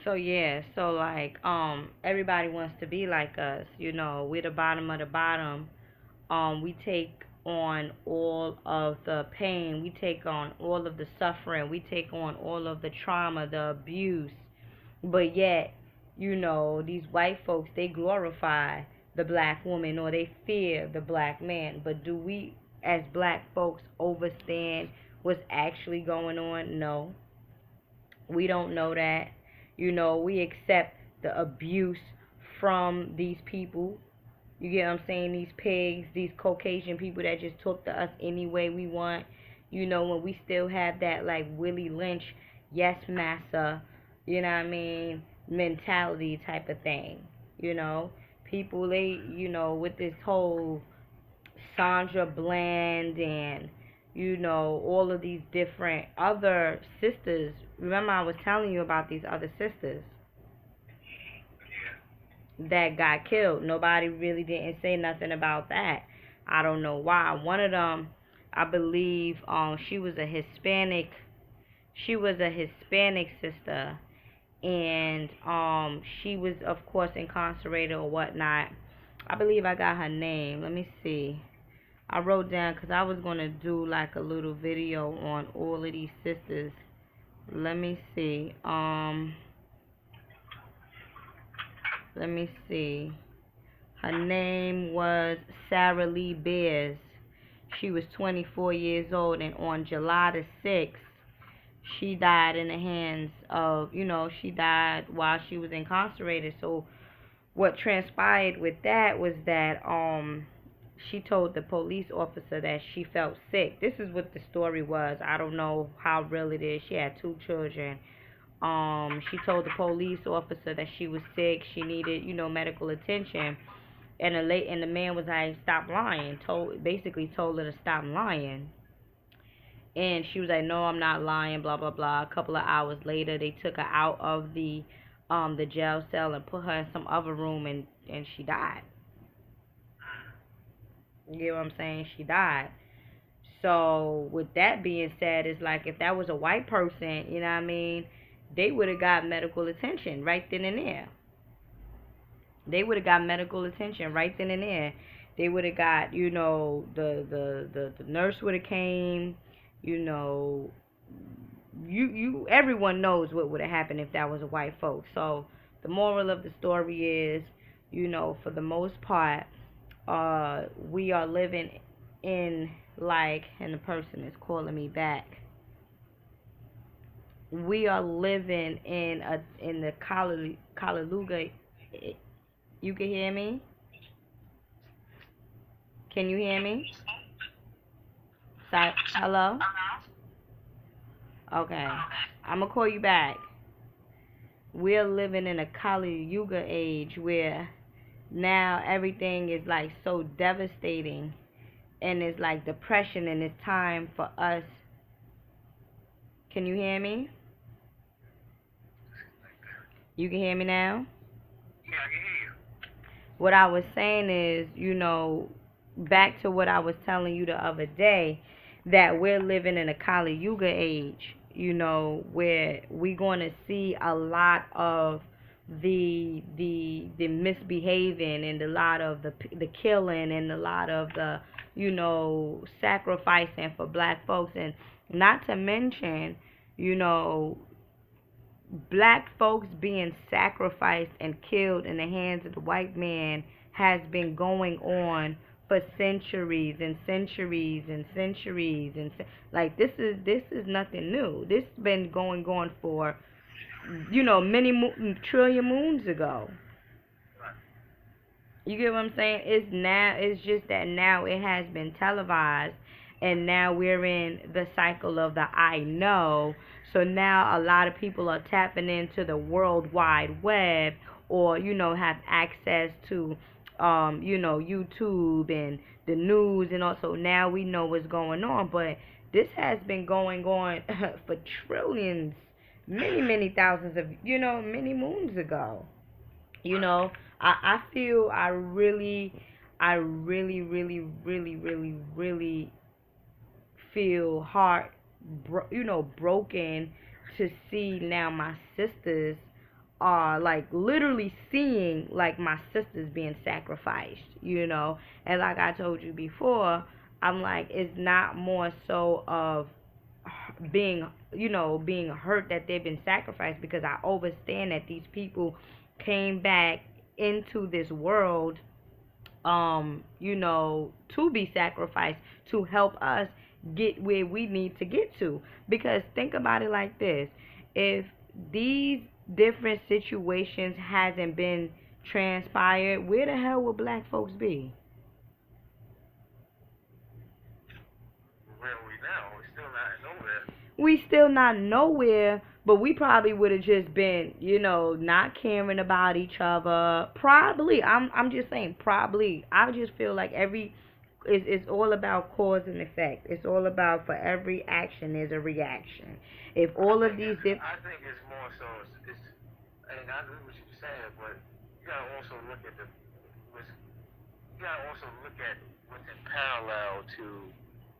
So yeah, so like everybody wants to be like us, you know, we're the bottom of the bottom. We take on all of the pain, we take on all of the suffering, we take on all of the trauma, the abuse. But yet, you know, these white folks, they glorify the black woman or they fear the black man. But do we as black folks understand what's actually going on? No. We don't know that. You know, we accept the abuse from these people. You get what I'm saying? These pigs, these Caucasian people that just talk to us any way we want. You know, when we still have that like Willie Lynch, yes massa, you know what I mean, mentality type of thing. You know, people they, you know, with this whole Sandra Bland and you know all of these different other sisters. Remember I was telling you about these other sisters that got killed. Nobody really didn't say nothing about that. I don't know why. One of them, I believe, she was a Hispanic. She was a Hispanic sister, and she was of course incarcerated or whatnot. I believe I got her name. Let me see. I wrote down because I was gonna do like a little video on all of these sisters. Let me see. Let me see. Her name was Sarah Lee Beers. She was 24 years old, and on July the 6th, she died in the hands of, you know, she died while she was incarcerated. So what transpired with that was that she told the police officer that she felt sick. This is what the story was. I don't know how real it is. She had two children. She told the police officer that she was sick, she needed, you know, medical attention. And the man was like, stop lying. Basically told her to stop lying. And she was like, no, I'm not lying, blah blah blah. A couple of hours later, they took her out of the jail cell and put her in some other room, and she died. You get what I'm saying? She died. So with that being said, it's like if that was a white person, you know what I mean, they would have got medical attention right then and there. They would have got medical attention right then and there. They would have got, you know, the nurse would have came, you know, everyone knows what would have happened if that was a white folk. So the moral of the story is, you know, for the most part, we are living in like, and the person is calling me back. We are living in the Kaluga. You can hear me? Can you hear me? Hello? Okay. I'm gonna call you back. We're living in a Kali Yuga age where now everything is like so devastating and it's like depression and it's time for us. Can you hear me? You can hear me now? What I was saying is, you know, back to what I was telling you the other day, that we're living in a Kali Yuga age, you know, where we're going to see a lot of the misbehaving and a lot of the killing and a lot of the, you know, sacrificing for black folks, and not to mention, you know, black folks being sacrificed and killed in the hands of the white man has been going on for centuries and centuries and centuries, and like this is nothing new. This has been going on for, you know, many trillion moons ago. You get what I'm saying? It's just that now it has been televised, and now we're in the cycle of the I know. So now a lot of people are tapping into the World Wide Web, or, you know, have access to, you know, YouTube and the news, and also now we know what's going on. But this has been going on for trillions, many thousands of, you know, many moons ago. You know, I feel I really feel heart, you know, broken to see now my sisters are like literally seeing like my sisters being sacrificed, and like I told you before, I'm like, it's not more so of being being hurt that they've been sacrificed, because I understand that these people came back into this world, to be sacrificed to help us get where we need to get to. Because think about it like this: if these different situations hasn't been transpired, where the hell would black folks be? Where are we now? We're still not nowhere. We still not nowhere, but we probably would have just been, not caring about each other. Probably, I'm just saying, probably. I just feel like it's all about cause and effect. It's all about, for every action there's a reaction. If all of these I think it's more so. And I agree with what you're saying, but you gotta also look at you gotta also look at what's in parallel to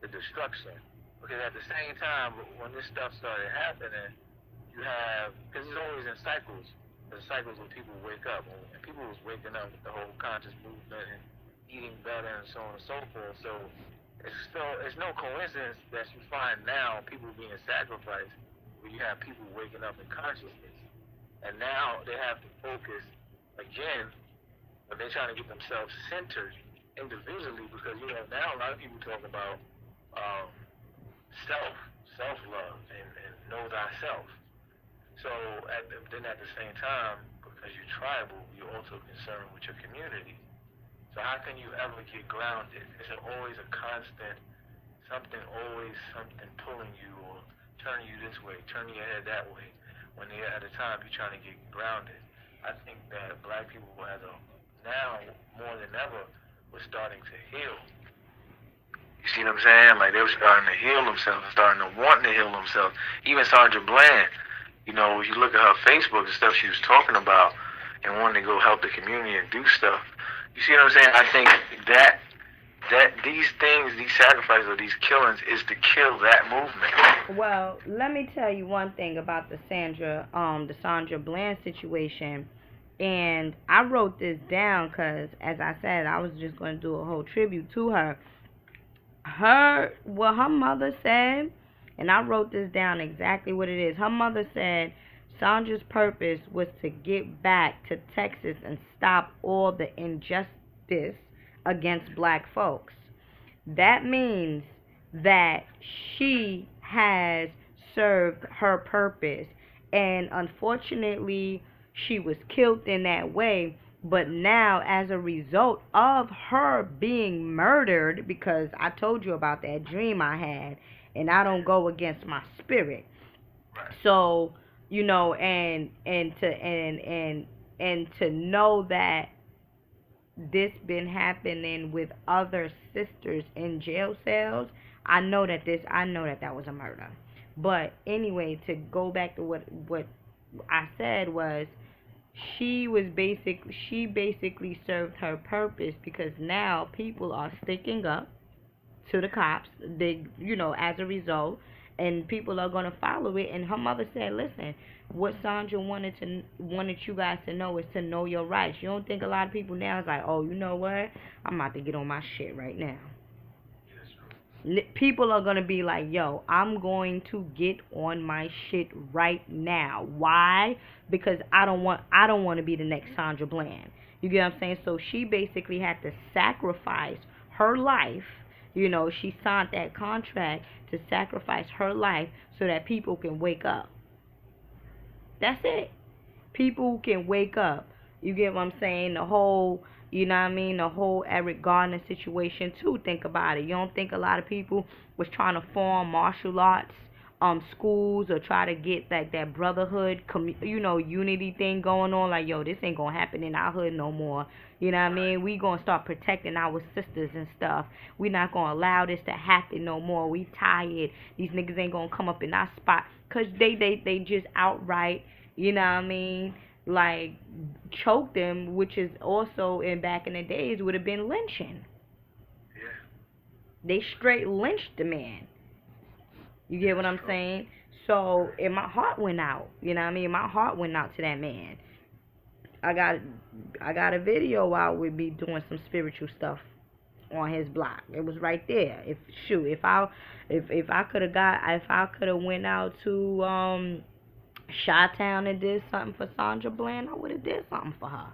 the destruction. Because at the same time, when this stuff started happening, you have, because it's always in cycles. The cycles when people wake up, and people was waking up with the whole conscious movement and eating better and so on and so forth. So it's no coincidence that you find now people being sacrificed, where you have people waking up in consciousness, and now they have to focus again, but they're trying to get themselves centered individually, because now a lot of people talk about self love and know thyself. So then at the same time, because you're tribal, you're also concerned with your community. So how can you ever get grounded? It's always a constant always something pulling you or turning you this way, turning your head that way. When at a time you're trying to get grounded. I think that black people now more than ever were starting to heal. You see what I'm saying? Like they were starting to heal themselves, starting to want to heal themselves. Even Sandra Bland, if you look at her Facebook and stuff she was talking about and wanting to go help the community and do stuff. You see what I'm saying? I think that these things, these sacrifices or these killings is to kill that movement. Well, let me tell you one thing about the Sandra Bland situation. And I wrote this down because, as I said, I was just going to do a whole tribute to her. What her mother said, and I wrote this down exactly what it is. Her mother said Sandra's purpose was to get back to Texas and stop all the injustice against black folks. That means that she has served her purpose, and unfortunately she was killed in that way. But now, as a result of her being murdered, because I told you about that dream I had, and I don't go against my spirit. So, and to know that this been happening with other sisters in jail cells, I know that that was a murder. But anyway, to go back to what I said was, she basically served her purpose, because now people are sticking up to the cops. They, as a result, and people are gonna follow it. And her mother said, "Listen, what Sandra wanted you guys to know is to know your rights." You don't think a lot of people now is like, "Oh, you know what? I'm about to get on my shit right now." People are gonna be like, "Yo, I'm going to get on my shit right now." Why? Because I don't want to be the next Sandra Bland. You get what I'm saying? So she basically had to sacrifice her life. She signed that contract to sacrifice her life so that people can wake up. That's it. People can wake up. You get what I'm saying? The whole, the whole Eric Garner situation too. Think about it. You don't think a lot of people was trying to form martial arts schools, or try to get like that brotherhood, unity thing going on? Like, yo, this ain't gonna happen in our hood no more. You know what I mean? We gonna start protecting our sisters and stuff. We not gonna allow this to happen no more. We tired. These niggas ain't gonna come up in our spot, cause they just outright, you know what I mean, like, choked them, which is also, in back in the days, would have been lynching. Yeah. They straight lynched the man. You get what I'm saying? So, and my heart went out. You know what I mean? My heart went out to that man. I got I got a video out with me doing some spiritual stuff on his block. It was right there. If I could have went out to Chi-Town and did something for Sandra Bland, I would have did something for her.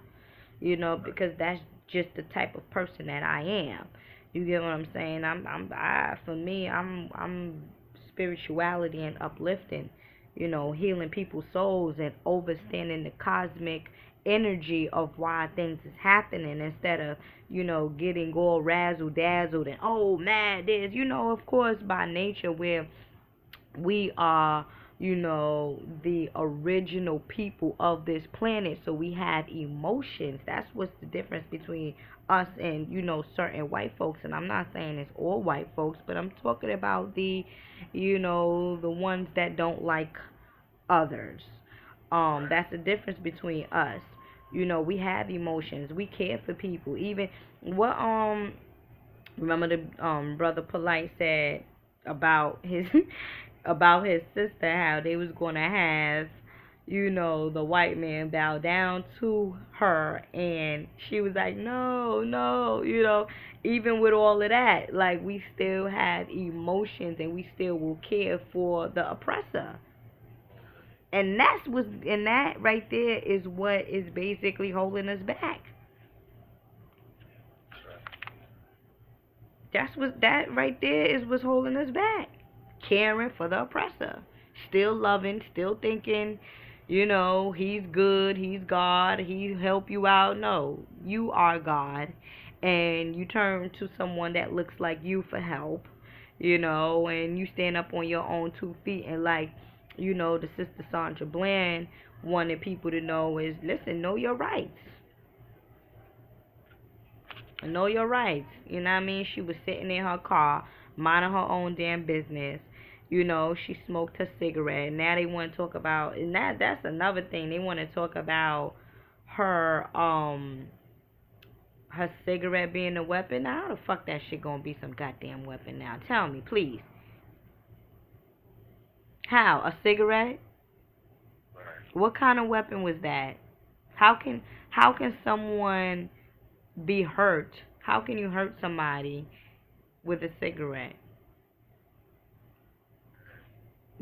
Because that's just the type of person that I am. You get what I'm saying? I'm spirituality and uplifting, healing people's souls and understanding the cosmic energy of why things is happening instead of, getting all razzle dazzled and mad this, of course by nature we are, the original people of this planet. So we have emotions. That's what's the difference between us and, certain white folks. And I'm not saying it's all white folks, but I'm talking about the ones that don't like others. That's the difference between us. We have emotions. We care for people. Even what remember the brother Polite said about his about his sister, how they was gonna have, the white man bow down to her, and she was like, no, no, even with all of that, like, we still have emotions and we still will care for the oppressor. And that right there is what is basically holding us back. That right there is what's holding us back. Caring for the oppressor. Still loving, still thinking, he's good, he's God, he help you out. No, you are God. And you turn to someone that looks like you for help, and you stand up on your own 2 feet. And like, the sister Sandra Bland wanted people to know is, listen, know your rights. Know your rights. You know what I mean? She was sitting in her car, minding her own damn business. She smoked her cigarette. Now they want to talk about, and that's another thing. They want to talk about her her cigarette being a weapon. Now, how the fuck that shit gonna be some goddamn weapon now? Tell me, please. How? A cigarette? What kind of weapon was that? How can someone be hurt? How can you hurt somebody with a cigarette?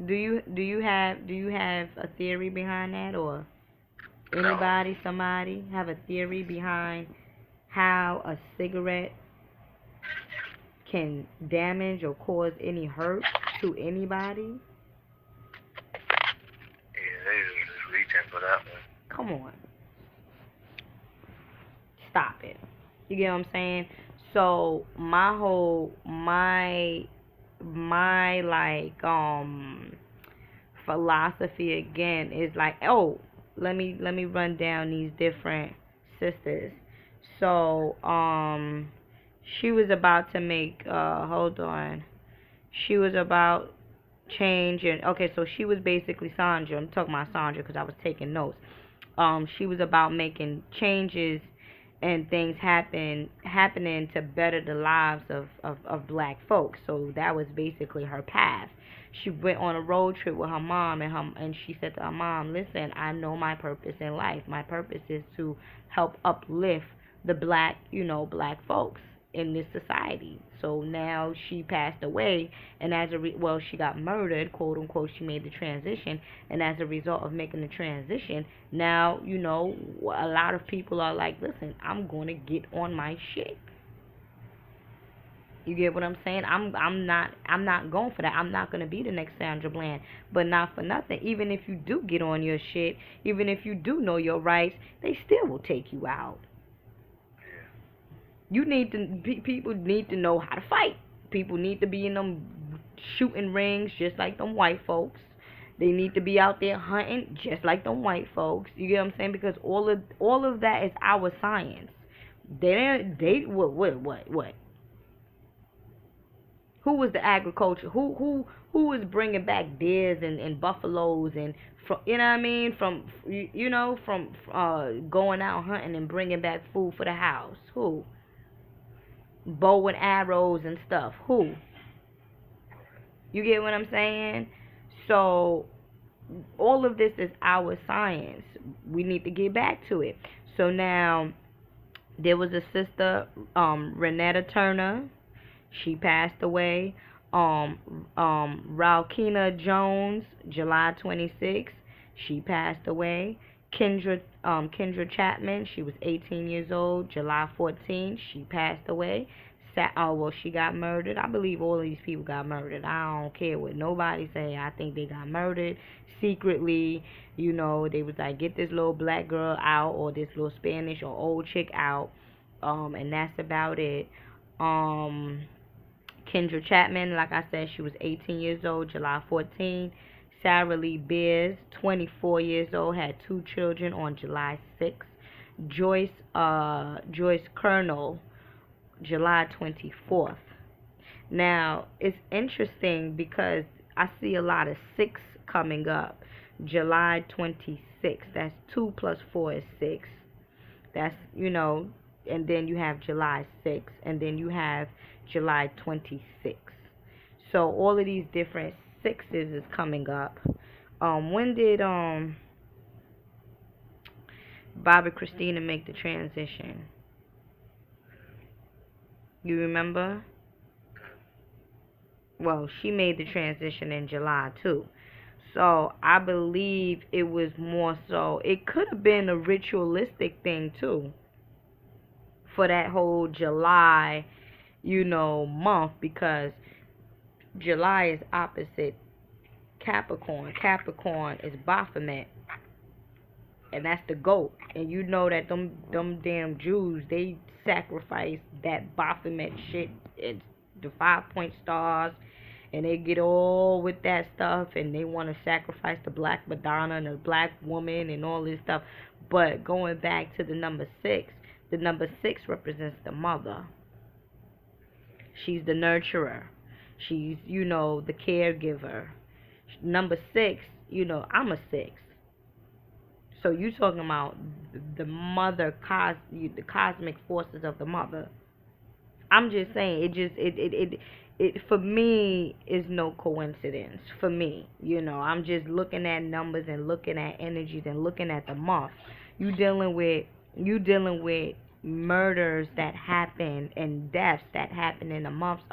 Do you have a theory behind that, or somebody have a theory behind how a cigarette can damage or cause any hurt to anybody? Yeah, they just reaching for that one. Come on. Stop it. You get what I'm saying? So my like philosophy again is like, let me run down these different sisters. So she was about to make hold on. She was about change, and okay, so she was basically Sandra. I'm talking about Sandra because I was taking notes. She was about making changes and things happening to better the lives of black folks. So that was basically her path. She went on a road trip with her mom, and she said to her mom, listen, I know my purpose in life. My purpose is to help uplift the black folks in this society. So now she passed away, and she got murdered, quote unquote. She made the transition, and as a result of making the transition, now a lot of people are like, listen, I'm going to get on my shit. You get what I'm saying? I'm not going for that. I'm not going to be the next Sandra Bland. But not for nothing. Even if you do get on your shit, even if you do know your rights, they still will take you out. People need to know how to fight. People need to be in them shooting rings just like them white folks. They need to be out there hunting just like them white folks. You get what I'm saying? Because all of that is our science. What? Who was the agriculture? Who was bringing back deers and buffaloes and from from going out hunting and bringing back food for the house? Who? Bow and arrows and stuff. Who? You get what I'm saying? So all of this is our science. We need to get back to it. So now there was a sister, Renetta Turner. She passed away. Ralkina Jones, July 26th. She passed away. Kendra Chapman. She was 18 years old. July 14th. She passed away. Well, she got murdered. I believe all of these people got murdered. I don't care what nobody say. I think they got murdered secretly. You know, they was like, get this little black girl out, or this little Spanish or old chick out. And that's about it. Um, Kendra Chapman, like I said, she was 18 years old, July 14. Sarah Lee Beers, 24 years old, had 2 children on July 6. Joyce Colonel, July 24th. Now, it's interesting because I see a lot of 6 coming up. July 26th. That's 2 plus 4 is 6. That's, and then you have July 6th, and then you have July 26th. So all of these different 6s is coming up. When did Bobbi Kristina make the transition? You remember? Well, she made the transition in July too. So I believe it was more so, it could have been a ritualistic thing too, for that whole July, month, because July is opposite Capricorn. Capricorn is Baphomet, and that's the goat. And you know that them damn Jews, they sacrifice that Baphomet shit. It's the 5-point stars, and they get all with that stuff, and they want to sacrifice the black Madonna and the black woman and all this stuff. But going back to the number 6, the number 6 represents the mother. She's the nurturer. She's, the caregiver. Number 6, I'm a 6. So you talking about the mother, the cosmic forces of the mother. I'm just saying, it for me is no coincidence. For me, I'm just looking at numbers and looking at energies and looking at the month. You dealing with murders that happen and deaths that happen in the months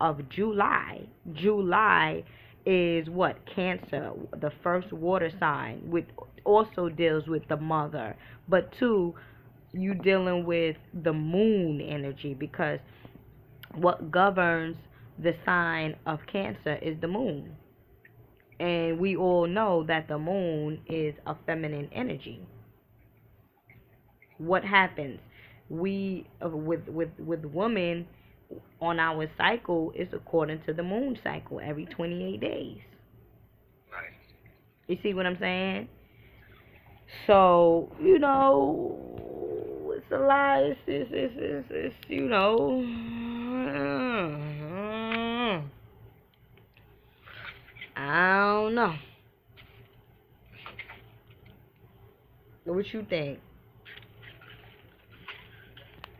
of July. July is what? Cancer, the first water sign, which also deals with the mother. But 2, you dealing with the moon energy, because what governs the sign of Cancer is the moon. And we all know that the moon is a feminine energy. What happens? We with women on our cycle is according to the moon cycle every 28 days. Right. You see what I'm saying? So, it's a lot. It's I don't know. What you think?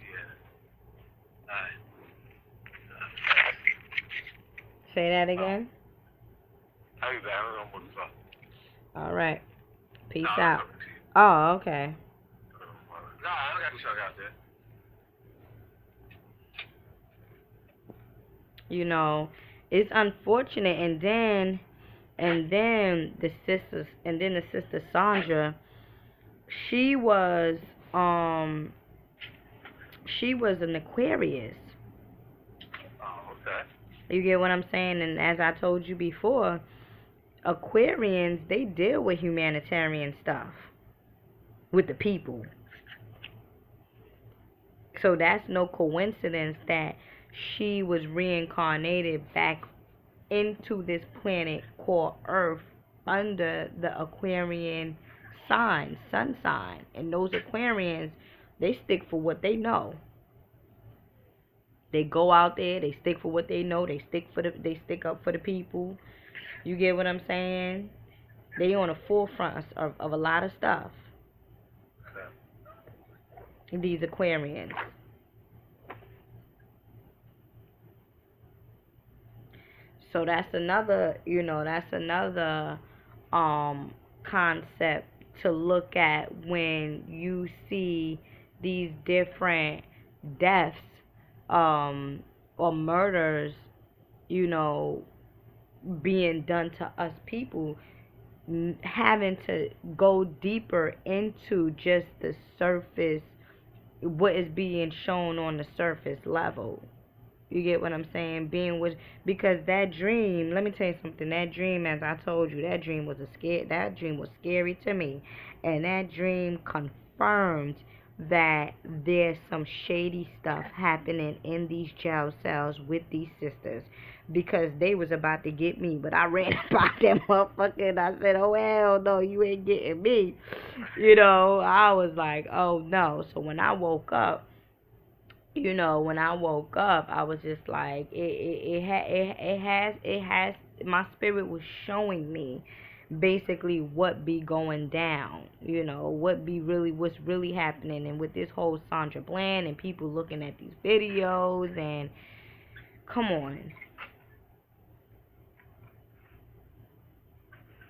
Yeah. Alright. Say that again. I'll be back. I don't know what it's about. All right. Peace No, out. Oh, okay. No, I don't got to shout out there. It's unfortunate, and then the sister Sandra, she was an Aquarius. Oh, okay. You get what I'm saying? And as I told you before, Aquarians, they deal with humanitarian stuff with the people. So that's no coincidence that she was reincarnated back into this planet called Earth under the Aquarian sign, sun sign. And those Aquarians, they stick for what they know. They go out there, they stick for what they know, they stick up for the people. You get what I'm saying? They on the forefront of a lot of stuff. These Aquarians. So that's another, that's another concept to look at when you see these different deaths or murders, you know, being done to us people, having to go deeper into just the surface, what is being shown on the surface level. You get what I'm saying? Being with, because that dream, let me tell you something. That dream, as I told you, that dream was scary to me. And that dream confirmed that there's some shady stuff happening in these jail cells with these sisters, because they was about to get me, but I ran by them motherfucker and I said, oh hell no, you ain't getting me. I was like, oh no. So when I woke up, I was just like, it has, my spirit was showing me basically what be going down, what's really happening. And with this whole Sandra Bland and people looking at these videos, and come on.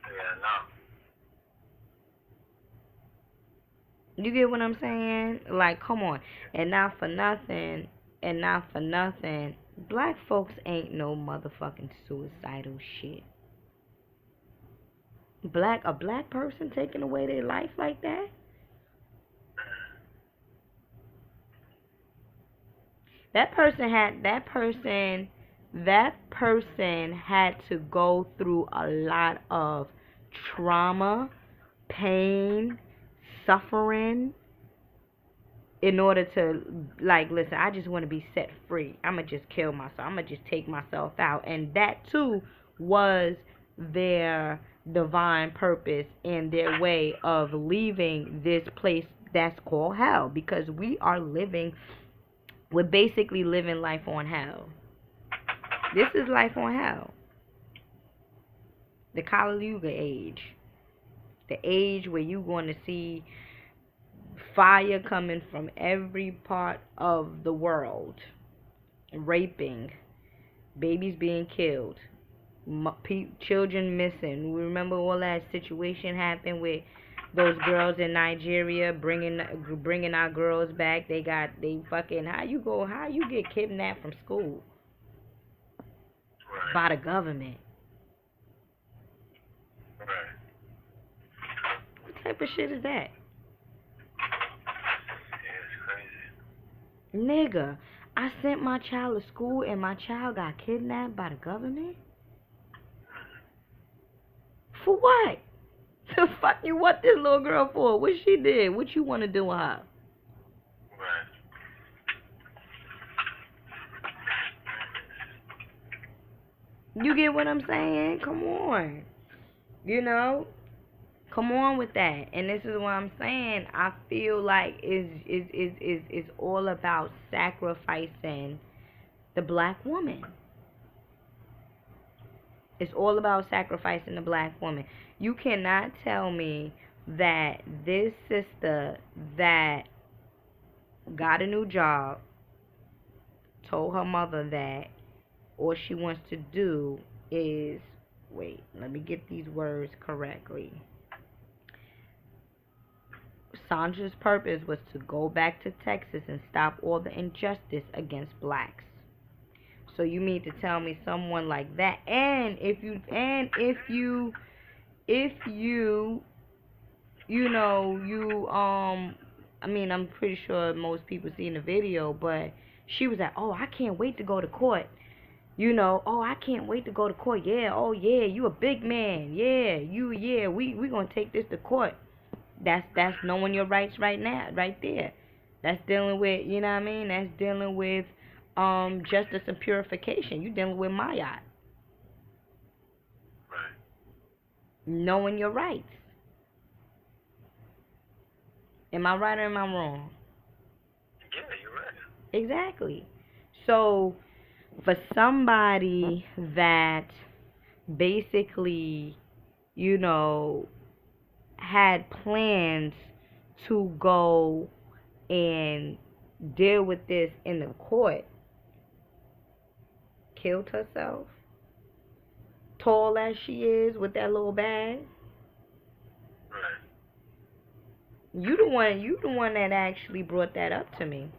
Yeah, no. You get what I'm saying? Like, come on. And not for nothing, black folks ain't no motherfucking suicidal shit. A black person taking away their life like that? That person had to go through a lot of trauma, pain, suffering, in order to, like, listen, I just want to be set free. I'm going to just kill myself. I'm going to just take myself out. And that too was their divine purpose and their way of leaving this place that's called hell, because we're basically living life on hell. This is life on hell. The Kali Yuga age. The age where you're going to see fire coming from every part of the world, raping, babies being killed, children missing. We remember all that situation happened with those girls in Nigeria, bringing our girls back. They fucking, how you get kidnapped from school Right. by the government? Right. What type of shit is that? Nigga, I sent my child to school and my child got kidnapped by the government? For what? The fuck you want this little girl for? What she did? What you want to do with her? Right. You get what I'm saying? Come on. Come on with that. And this is what I'm saying. I feel like it's all about sacrificing the black woman. It's all about sacrificing the black woman. You cannot tell me that this sister that got a new job told her mother that all she wants to do is, wait, let me get these words correctly. Sandra's purpose was to go back to Texas and stop all the injustice against blacks. So you mean to tell me someone like that, and if you I mean, I'm pretty sure most people seen the video, but she was like, oh, I can't wait to go to court. Oh, I can't wait to go to court. Yeah, oh yeah, you a big man. Yeah, we gonna take this to court. That's knowing your rights right now, right there. That's dealing with, you know what I mean? That's dealing with justice and purification. You dealing with Mayat. Right. Knowing your rights. Am I right or am I wrong? Yeah, you're right. Exactly. So for somebody that basically, had plans to go and deal with this in the court, killed herself, tall as she is with that little bag. Right. You the one that actually brought that up to me.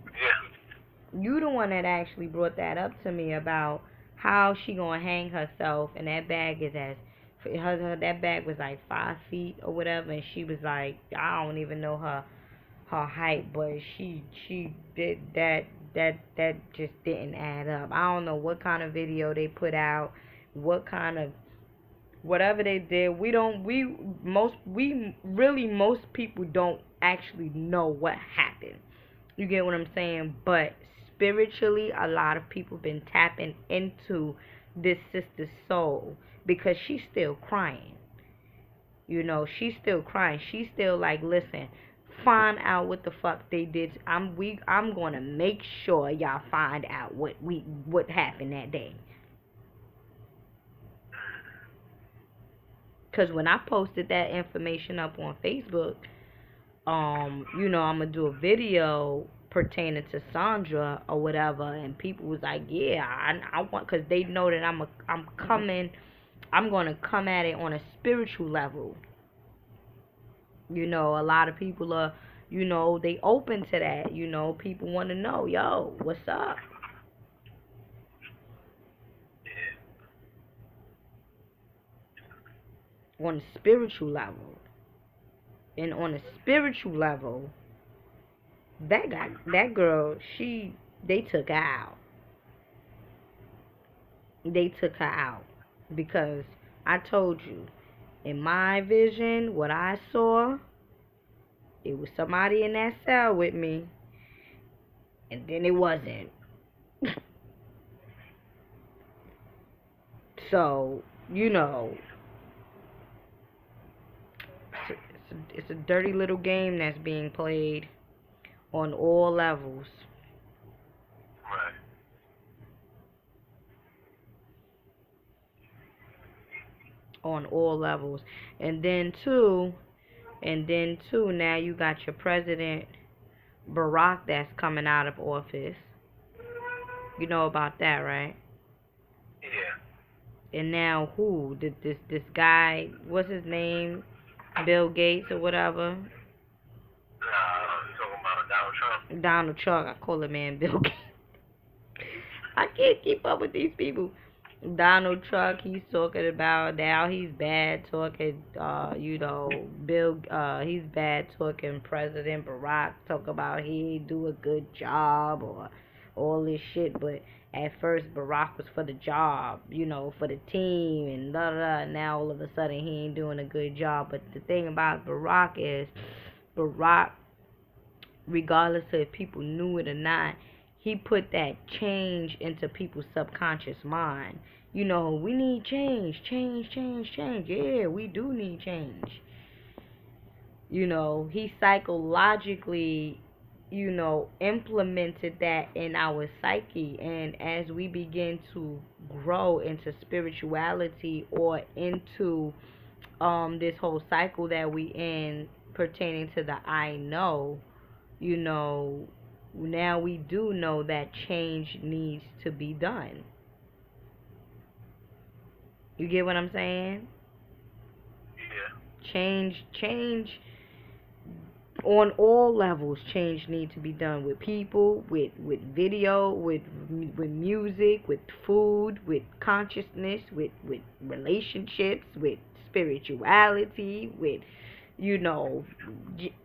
Yeah. You the one that actually brought that up to me about how she gonna hang herself, and that bag is as that bag was like 5 feet or whatever, and she was like, I don't even know her height, but she did that just didn't add up. I don't know what kind of video they put out, what kind of whatever they did. Most people don't actually know what happened. You get what I'm saying? But spiritually, a lot of people been tapping into this sister's soul because she's still crying. You know, she's still crying. She's still like, listen, find out what the fuck they did. I'm gonna make sure y'all find out what happened that day. Cause when I posted that information up on Facebook, you know, I'm gonna do a video pertaining to Sandra or whatever, and people was like, yeah, I want, cause they know that I'm gonna come at it on a spiritual level. You know, a lot of people are, you know, they open to that. You know, people want to know, yo, what's up? On a spiritual level. And on a spiritual level, that girl, they took her out. They took her out. Because I told you, in my vision, what I saw, it was somebody in that cell with me, and then it wasn't. So, you know, it's a dirty little game that's being played on all levels. Right. On all levels. And then too, now you got your president Barack that's coming out of office. You know about that, right? Yeah. And now who? This guy, what's his name? Bill Gates or whatever. You talking about Donald Trump? Donald Trump. I call him man Bill Gates. I can't keep up with these people. Donald Trump, he's talking about now he's bad talking, you know, he's bad talking President Barack, talk about he ain't do a good job or all this shit, but at first Barack was for the job, you know, for the team and da da da, now all of a sudden he ain't doing a good job. But the thing about Barack is, Barack, regardless of if people knew it or not, he put that change into people's subconscious mind. You know, we need change, change, change, change. Yeah, we do need change. You know, he psychologically, you know, implemented that in our psyche. And as we begin to grow into spirituality or into this whole cycle that we in pertaining to the I know, you know, now we do know that change needs to be done. You get what I'm saying? Yeah. Change on all levels. Change needs to be done with people, with video, with music, with food, with consciousness, with relationships, with spirituality, with, you know,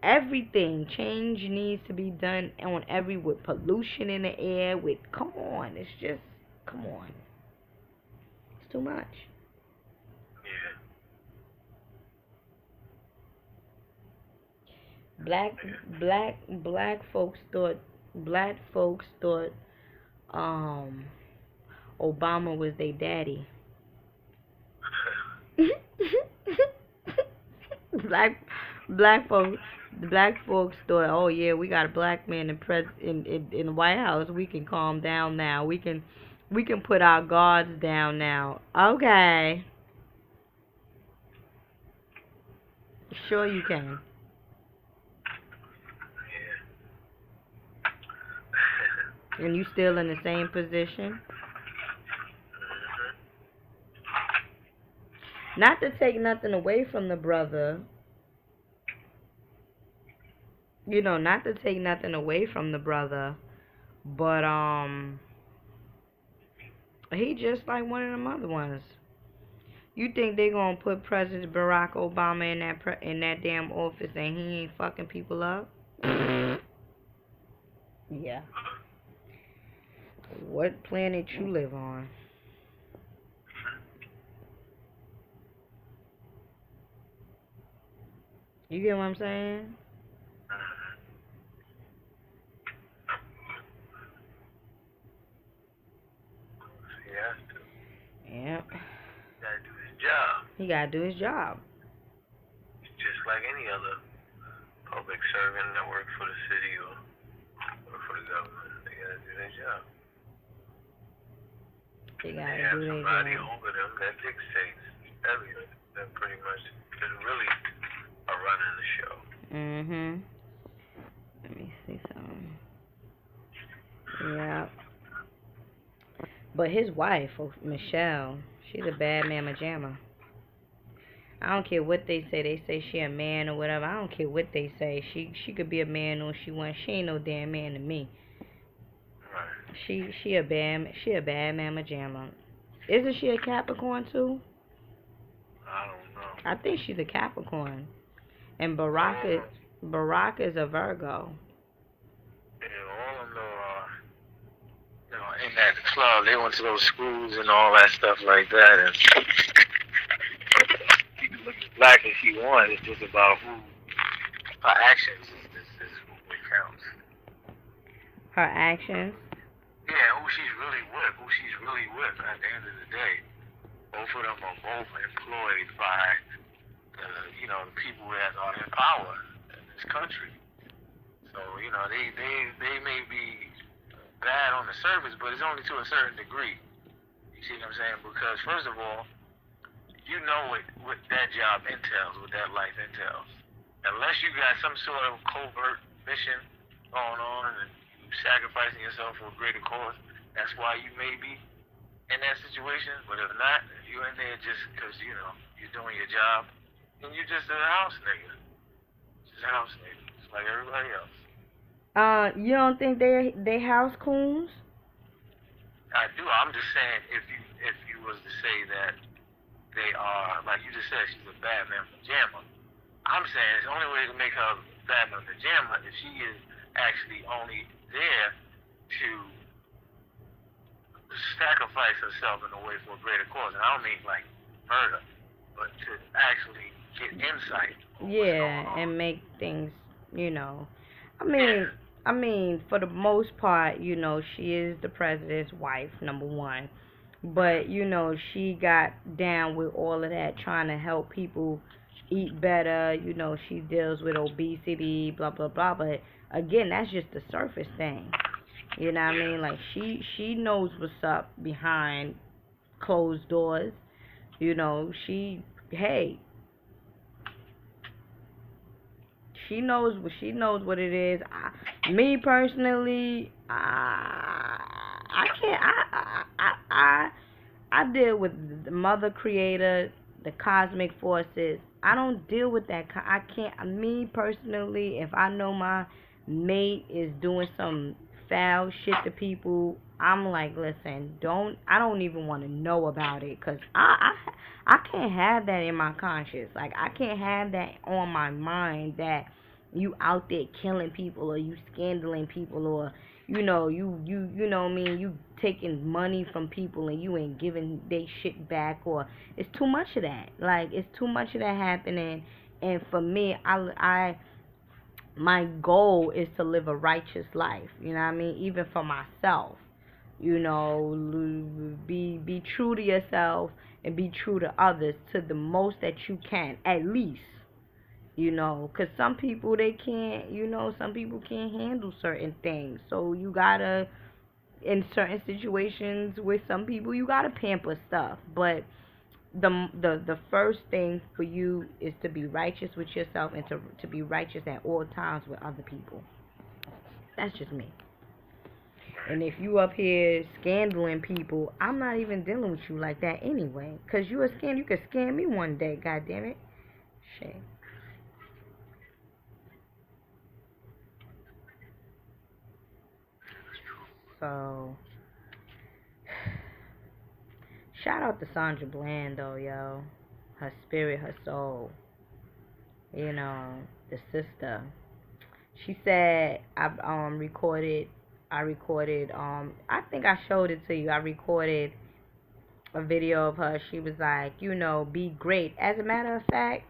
everything. Change needs to be done on with pollution in the air, with, come on, it's just, come on, it's too much. Yeah. Black folks thought um Obama was their daddy. black black folks Black folks thought, oh yeah, we got a black man in the White House. We can calm down now. We can put our guards down now. Okay, sure you can. And you still in the same position. Not to take nothing away from the brother, not to take nothing away from the brother, but he just like one of them other ones. You think they gonna put President Barack Obama in in that damn office and he ain't fucking people up? Yeah. What planet you live on? You get what I'm saying? He has to. Yep. He gotta do his job. He gotta do his job. Just like any other public servant that works for the city or for the government. They gotta do their job. They They gotta have do their somebody job. over them that dictates everything. That pretty much is really a running the show. Mhm. Let me see something. Yeah. But his wife, Michelle, she's a bad mamma jamma. I don't care what they say. They say she a man or whatever. I don't care what they say. She could be a man or she wants. She ain't no damn man to me. Right. She a bad mamma jamma. Isn't she a Capricorn too? I don't know. I think she's a Capricorn. And All, Barack is a Virgo. all of them are, in that club, they went to those schools and all that stuff like that, and you can look as black as she wants. It's just about who her actions is what counts. Her actions. Yeah, who she's really with. At the end of the day, both of them are both employed by the people that are in power in this country. So they may be bad on the surface, but it's only to a certain degree. You see what I'm saying? Because first of all, you know what that job entails, what that life entails. Unless you got some sort of covert mission going on and you sacrificing yourself for a greater cause, that's why you may be in that situation. But if not, if you're in there just because, you're doing your job, then you're just a house nigga. Just a house nigga. Just like everybody else. You don't think they house coons? I do. I'm just saying if you was to say that they are, like you just said, she's a bad man pajama. I'm saying the only way to make her a bad man pajama if she is actually only there to sacrifice herself in a way for a greater cause. And I don't mean like murder, but to actually get insight. Yeah, and make things, I mean, Yeah. I mean, for the most part, she is the president's wife, number one. But, she got down with all of that, trying to help people eat better. She deals with obesity, blah, blah, blah. But, again, that's just the surface thing. You know what I mean? Like, she knows what's up behind closed doors. Hey, she knows what it is. Me personally, I can't. I deal with the Mother Creator, the cosmic forces. I don't deal with that. I can't. Me personally, if I know my mate is doing some foul shit to people, I'm like, listen, don't. I don't even want to know about it, cause I can't have that in my conscience. Like I can't have that on my mind that you out there killing people or you scandaling people or you know what I mean, you taking money from people and you ain't giving they shit back, or it's too much of that. Like it's too much of that happening. And for me, I my goal is to live a righteous life, you know what I mean, even for myself. Be true to yourself and be true to others to the most that you can, at least. Because some people, they can't, some people can't handle certain things. So you gotta, in certain situations with some people, you gotta pamper stuff. But the first thing for you is to be righteous with yourself and to be righteous at all times with other people. That's just me. Right. And if you up here scandaling people, I'm not even dealing with you like that anyway. Cause you a scam, you could scam me one day, god damn it. Shit. So shout out to Sandra Bland though, yo. Her spirit, her soul. You know, the sister. She said I recorded I think I showed it to you. I recorded a video of her. She was like, you know, be great. As a matter of fact,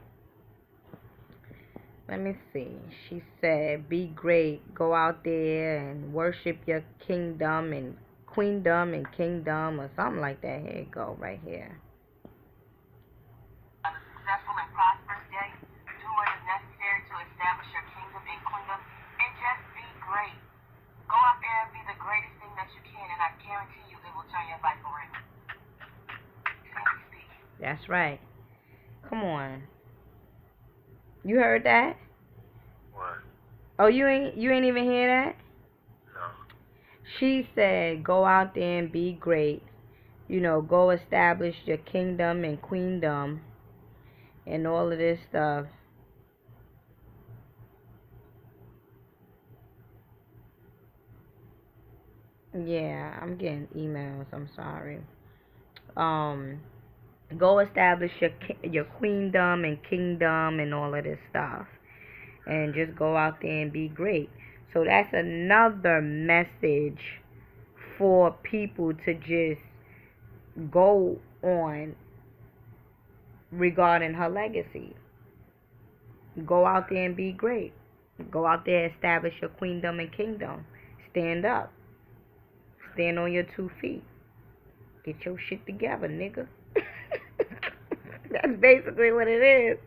let me see. She said, be great. Go out there and worship your kingdom and queendom and kingdom or something like that. Here you go, right here. On a successful and prosperous day, do what is necessary to establish your kingdom and queendom and just be great. Go out there and be the greatest thing that you can, and I guarantee you it will turn your life around. That's right. Come on. You heard that? What? Oh, you ain't even hear that? No. She said, go out there and be great. You know, go establish your kingdom and queendom and all of this stuff. Yeah, I'm getting emails. I'm sorry. Go establish your queendom and kingdom and all of this stuff, and just go out there and be great. So that's another message for people to just go on regarding her legacy. Go out there and be great. Go out there, establish your queendom and kingdom. Stand up. Stand on your 2 feet. Get your shit together, nigga. That's basically what it is.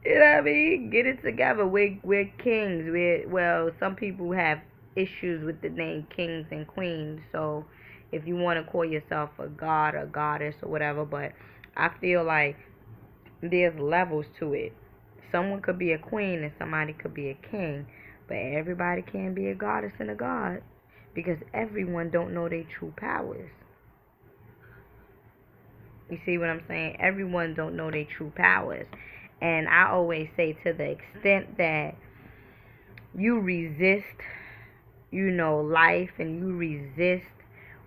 You know what I mean? Get it together. We're kings. Well, some people have issues with the name kings and queens. So if you want to call yourself a god or goddess or whatever, but I feel like there's levels to it. Someone could be a queen and somebody could be a king, but everybody can be a goddess and a god because everyone don't know their true powers. You see what I'm saying? Everyone don't know their true powers. And I always say, to the extent that you resist, you know, life, and you resist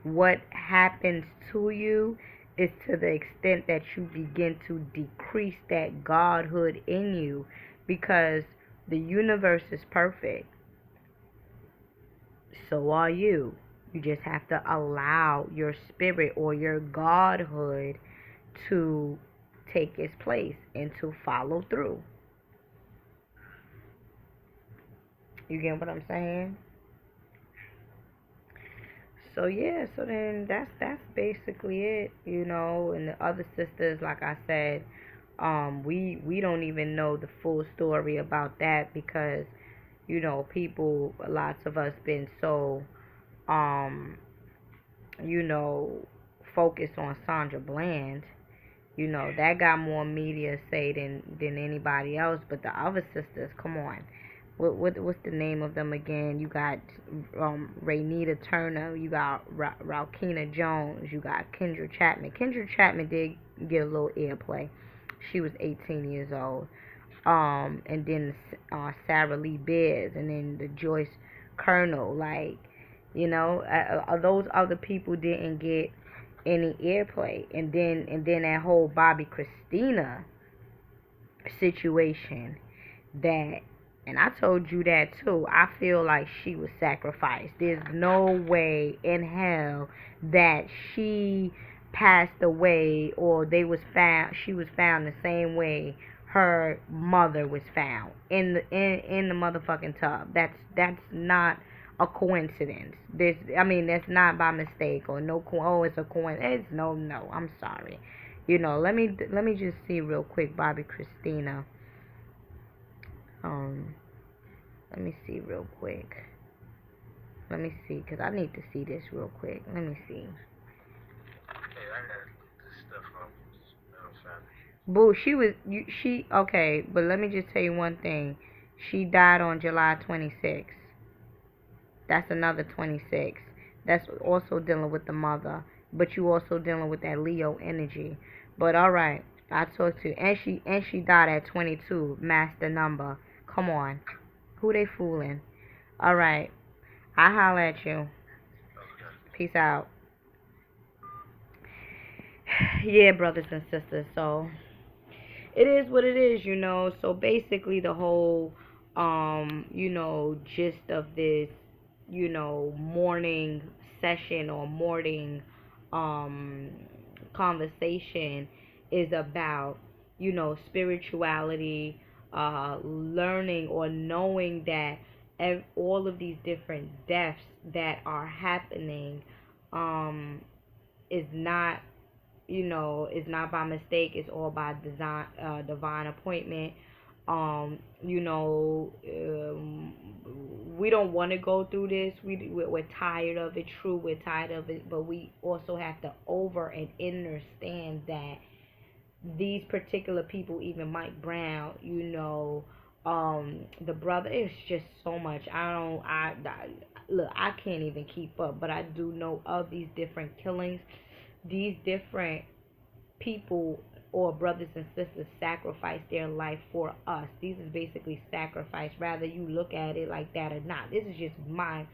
what happens to you, is to the extent that you begin to decrease that godhood in you, because the universe is perfect. So are you. You just have to allow your spirit or your godhood to take its place and to follow through. You get what I'm saying? So yeah, so then that's basically it, you know. And the other sisters, like I said, we don't even know the full story about that because, you know, people, lots of us been so you know, focused on Sandra Bland. You know, that got more media say than anybody else. But the other sisters, come on. What's the name of them again? You got Raynita Turner. You got Raukina Jones. You got Kendra Chapman. Kendra Chapman did get a little airplay. She was 18 years old. And then Sarah Lee Beers, and then the Joyce Colonel. Like, you know, those other people didn't get any airplay. And then that whole Bobbi Kristina situation, that, and I told you that too, I feel like she was sacrificed. There's no way in hell that she passed away or she was found the same way her mother was found, in the motherfucking tub. That's not a coincidence. That's not by mistake or no. Oh, it's a coincidence. No, I'm sorry. You know, let me just see real quick, Bobbi Kristina. Let me see real quick. Let me see, because I need to see this real quick. Let me see. Okay, I got this stuff from Boo, okay, but let me just tell you one thing. She died on July 26th. That's another 26. That's also dealing with the mother, but you also dealing with that Leo energy. But all right, I talked to you, and she died at 22. Master number. Come on, who they fooling? All right, I holler at you. Peace out. Yeah, brothers and sisters. So it is what it is, So basically, the whole, gist of this, morning session or morning, um, conversation is about, spirituality, learning or knowing that all of these different deaths that are happening, um, is not it's not by mistake. It's all by design, divine appointment. We don't want to go through this. We're tired of it. True, we're tired of it. But we also have to over and understand that these particular people, even Mike Brown, the brother, it's just so much. I look, I can't even keep up, but I do know of these different killings, these different people or brothers and sisters sacrifice their life for us. These is basically sacrifice, whether you look at it like that or not. This is just my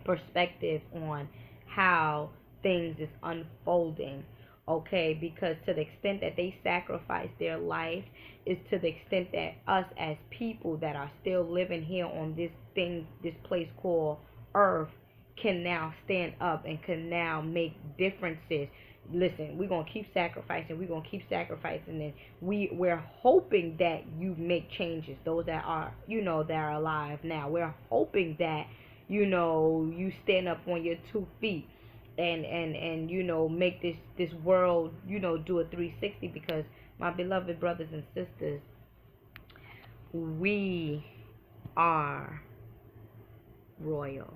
perspective on how things is unfolding. Okay, because to the extent that they sacrifice their life is to the extent that us as people that are still living here on this place called earth, can now stand up and can now make differences. Listen, we're gonna keep sacrificing, and we're hoping that you make changes. Those that are that are alive now, we're hoping that you stand up on your 2 feet and make this world do a 360, because my beloved brothers and sisters, we are royal.